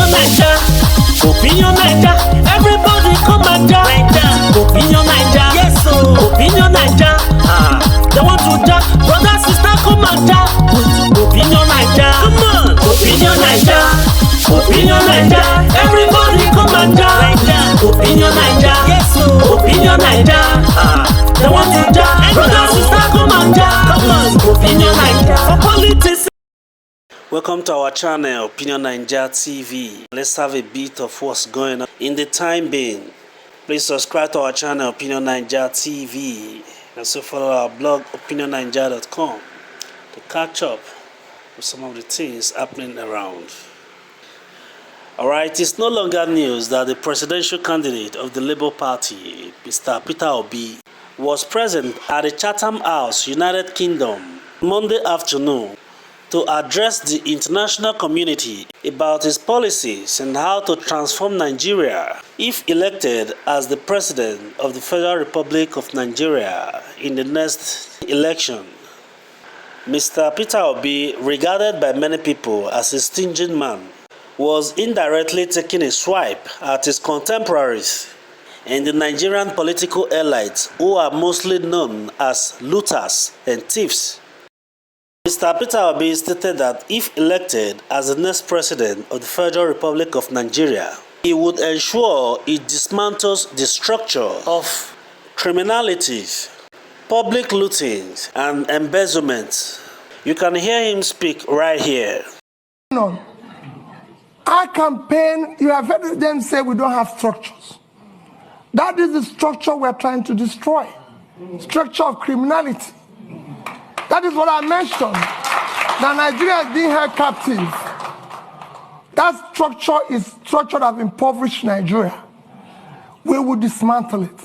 Naija, opinion Naija, everybody come Naija, opinion Naija, yes so, opinion Naija, they want to ja, brother sister come Naija, opinion Naija, come on, opinion Naija, everybody come Naija, opinion Naija, yes so, opinion Naija, they want to ja, brother sister come Naija, come on, opinion Naija, for politics. Welcome to our channel, Opinion Naija TV. Let's have a bit of what's going on in the time being. Please subscribe to our channel, Opinion Naija TV. And also follow our blog, opinionnaija.com, to catch up with some of the things happening around. Alright, it's no longer news that the presidential candidate of the Labour Party, Mr. Peter Obi, was present at the Chatham House, United Kingdom, Monday afternoon, to address the international community about his policies and how to transform Nigeria if elected as the President of the Federal Republic of Nigeria in the next election. Mr. Peter Obi, regarded by many people as a stingy man, was indirectly taking a swipe at his contemporaries and the Nigerian political elites, who are mostly known as looters and thieves. Mr. Peter Obi stated that if elected as the next president of the Federal Republic of Nigeria, he would ensure it dismantles the structure of criminalities, public looting, and embezzlement. You can hear him speak right here. No. Our campaign, you have heard them say we don't have structures. That is the structure we're trying to destroy. Structure of criminality. That is what I mentioned. That Nigeria is being held captive. That structure is structure that have impoverished Nigeria. We will dismantle it.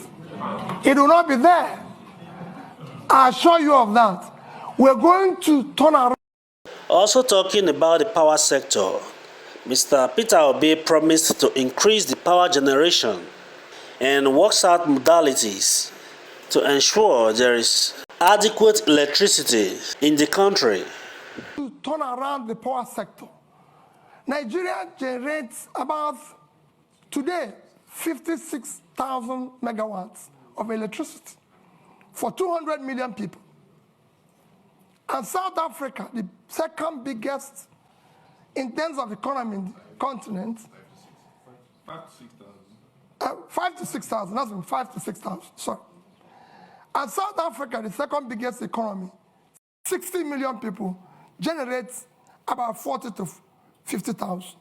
It will not be there. I assure you of that. We're going to turn around. Also talking about the power sector, Mr. Peter Obi promised to increase the power generation and works out modalities to ensure there is adequate electricity in the country. To turn around the power sector. Nigeria generates about, today, 56,000 megawatts of electricity for 200 million people. And South Africa, the second biggest in terms of economy in the continent, 5 to 6,000, that's 5 to 6,000, sorry. And South Africa, the second biggest economy, 60 million people, generates about 40 to 50,000.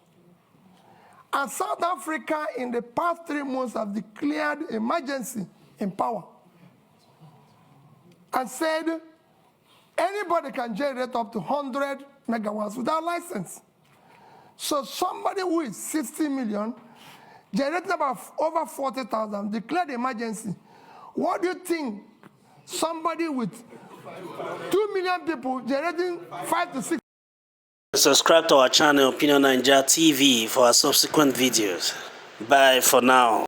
And South Africa, in the past 3 months, have declared emergency in power and said anybody can generate up to 100 megawatts without license. So somebody who is 60 million, generating about over 40,000, declared emergency. What do you think? Somebody with 2 million people generating 5 to 6. Subscribe to our channel, Opinion Naija TV, for our subsequent videos. Bye for now.